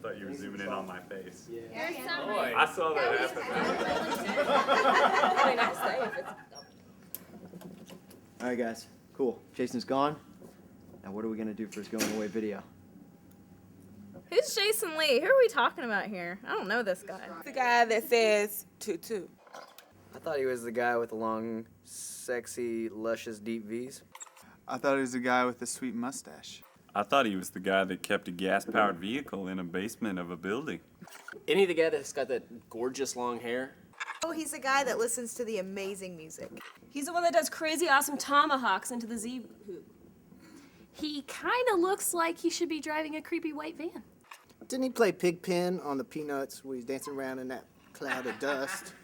thought you were zooming in on my face. Yeah. I saw that happen. Really nice day if it's... All right, guys. Cool. Jason's gone. Now what are we going to do for his going away video? Who's Jason Lee? Who are we talking about here? I don't know this guy. The guy that says tutu. I thought he was the guy with the long, sexy, luscious, deep V's. I thought he was the guy with the sweet mustache. I thought he was the guy that kept a gas-powered vehicle in a basement of a building. Isn't he the guy that's got that gorgeous long hair? Oh, he's the guy that listens to the amazing music. He's the one that does crazy awesome tomahawks into the Z-hoop. He kind of looks like he should be driving a creepy white van. Didn't he play Pigpen on the Peanuts where he's dancing around in that cloud of dust?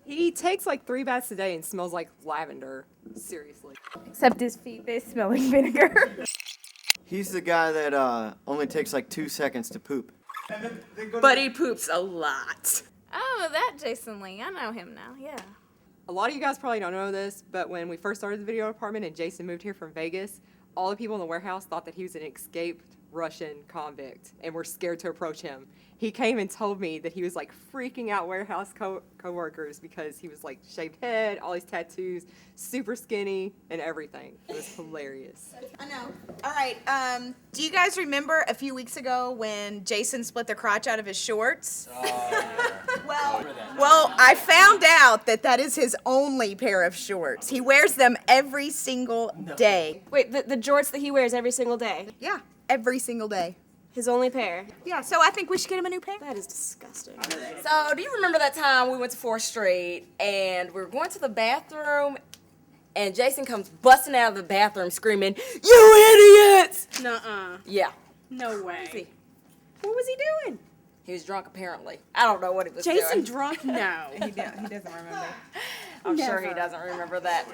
He takes like 3 baths a day and smells like lavender. Seriously. Except his feet, they smell like vinegar. He's the guy that only takes like 2 seconds to poop. But he poops a lot. Oh, that Jason Lee. I know him now, yeah. A lot of you guys probably don't know this, but when we first started the video department and Jason moved here from Vegas, all the people in the warehouse thought that he was an escaped Russian convict and were scared to approach him. He came and told me that he was like freaking out warehouse co-workers because he was like shaved head, all these tattoos, super skinny, and everything. It was hilarious. I know. All right. Do you guys remember a few weeks ago when Jason split the crotch out of his shorts? Well, I found out that that is his only pair of shorts. He wears them every single day. Wait, the jorts that he wears every single day? Yeah, every single day. His only pair? Yeah, so I think we should get him a new pair. That is disgusting. So, do you remember that time we went to 4th Street and we were going to the bathroom and Jason comes busting out of the bathroom screaming, "You idiots!" Nuh-uh. Yeah. No way. What was he doing? He was drunk, apparently. I don't know what he was doing. Jason drunk? No. He doesn't remember. I'm sure he doesn't remember that.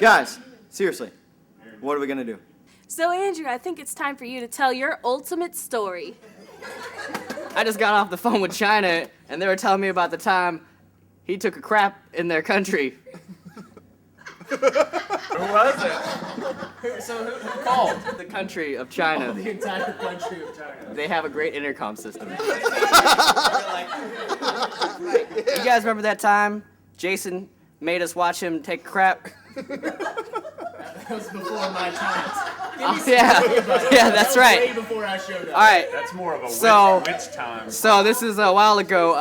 Guys, seriously, what are we going to do? So, Andrew, I think it's time for you to tell your ultimate story. I just got off the phone with China, and they were telling me about the time he took a crap in their country. Who was it? Who called? The country of China. The entire country of China. They have a great intercom system. You guys remember that time Jason made us watch him take a crap? That was before my time. Oh, yeah, that's right. Way before I showed up. All right. That's more of a witch time. So this is a while ago.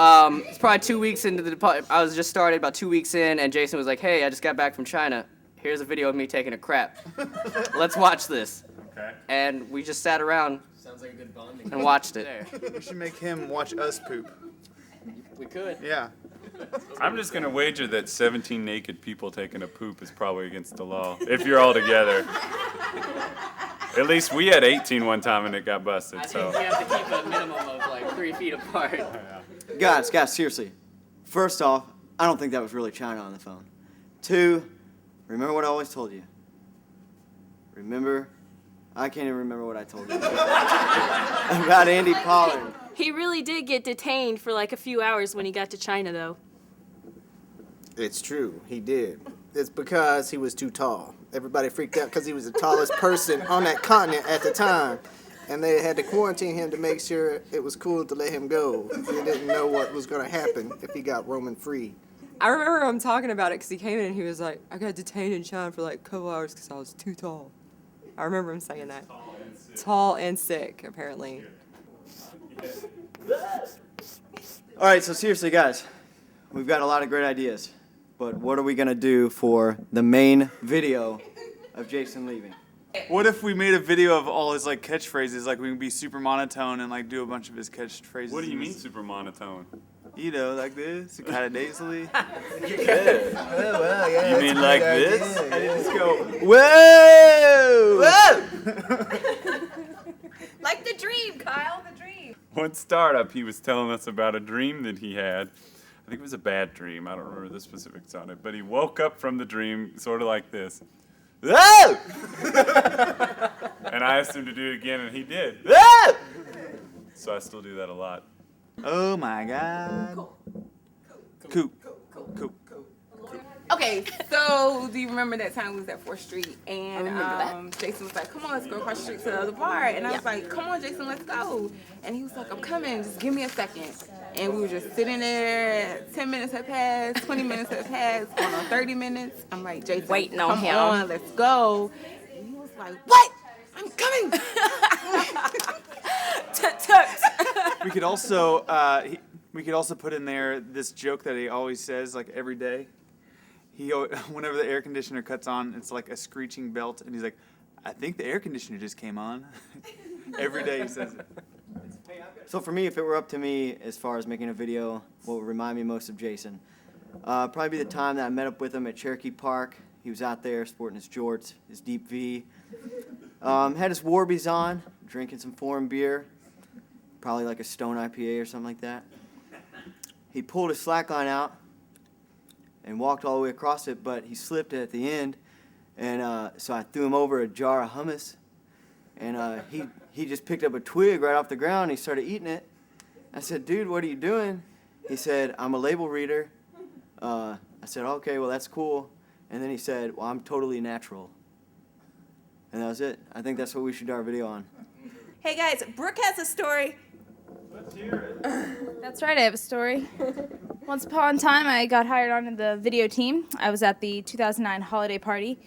It's probably 2 weeks into the department. I was just started about 2 weeks in, and Jason was like, "Hey, I just got back from China. Here's a video of me taking a crap. Let's watch this." Okay. And we just sat around Sounds like a good bonding. and watched it. We should make him watch us poop. We could. Yeah. I'm just going to wager that 17 naked people taking a poop is probably against the law, if you're all together. At least we had 18 one time and it got busted, I think so. we have to keep a minimum of like 3 feet apart. Guys, seriously. First off, I don't think that was really China on the phone. 2, remember what I always told you. Remember, I can't even remember what I told you about Andy Pollard. He really did get detained for like a few hours when he got to China, though. It's true, he did. It's because he was too tall. Everybody freaked out because he was the tallest person on that continent at the time. And they had to quarantine him to make sure it was cool to let him go. They didn't know what was going to happen if he got roaming free. I remember him talking about it because he came in and he was like, "I got detained in China for like a couple hours because I was too tall." I remember him saying that. Tall and sick, apparently. All right, so seriously, guys, we've got a lot of great ideas. But what are we going to do for the main video of Jason leaving? What if we made a video of all his like catchphrases? Like we can be super monotone and like do a bunch of his catchphrases. What do you mean super monotone? You know, like this, kind of nasally. Well, yeah, You mean like this? And you just go, Whoa! Like the dream, Kyle, the dream. One startup, he was telling us about a dream that he had. I think it was a bad dream. I don't remember the specifics on it. But he woke up from the dream sort of like this. Whoa! And I asked him to do it again, and he did. Whoa! So I still do that a lot. oh my God. Coop. Coop. Okay, so do you remember that time we was at 4th Street and remember that. Jason was like, come on, let's go across the street to the other bar. And I was like, come on, Jason, let's go. And he was like, I'm coming, just give me a second. And we were just sitting there, 10 minutes had passed, 20 minutes had passed, going on 30 minutes. I'm like, Jason, Waiting on come him. on, let's go. And he was like, what? I'm coming. We could also put in there this joke that he always says like every day. Whenever the air conditioner cuts on, it's like a screeching belt, and he's like, "I think the air conditioner just came on." Every day he says it. So for me, if it were up to me as far as making a video, what would remind me most of Jason? Probably be the time that I met up with him at Cherokee Park. He was out there sporting his jorts, his deep V. Had his Warbies on, drinking some foreign beer, probably like a Stone IPA or something like that. He pulled his slackline out and walked all the way across it, but he slipped at the end, and so I threw him over a jar of hummus, and he just picked up a twig right off the ground and he started eating it. I said, dude, what are you doing? He said, I'm a label reader. I said, okay, well, that's cool. And then he said, well, I'm totally natural. And that was it. I think that's what we should do our video on. Hey guys, Brooke has a story. Let's hear it. That's right, I have a story. Once upon a time, I got hired onto the video team. I was at the 2009 holiday party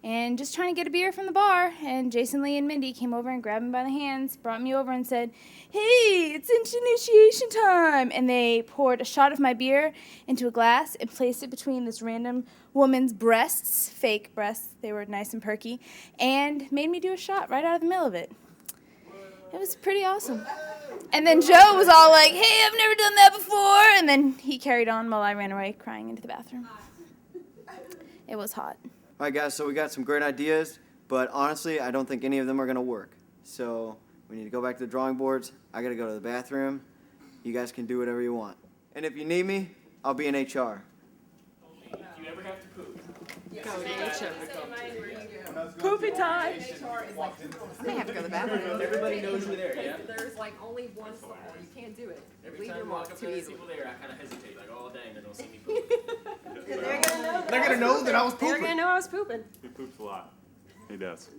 and just trying to get a beer from the bar, and Jason Lee and Mindy came over and grabbed me by the hands, brought me over and said, hey, it's initiation time, and they poured a shot of my beer into a glass and placed it between this random woman's breasts, fake breasts, they were nice and perky, and made me do a shot right out of the middle of it. It was pretty awesome. And then Joe was all like, hey, I've never done that before, and then he carried on while I ran away crying into the bathroom. It was hot. All right, guys, so we got some great ideas, but honestly, I don't think any of them are going to work. So we need to go back to the drawing boards. I got to go to the bathroom. You guys can do whatever you want. And if you need me, I'll be in HR. If you ever have to poop. Go to HR. Poopy time. I may have to go to the bathroom. Everybody knows you're there, yeah? There's like only one stall. You can't do it. Every Leave time your you walk mark up too to the easily. people there, I kind of hesitate, like, oh dang, they don't see me poop. They're gonna know that I was They're pooping. gonna know I was pooping. He poops a lot. He does.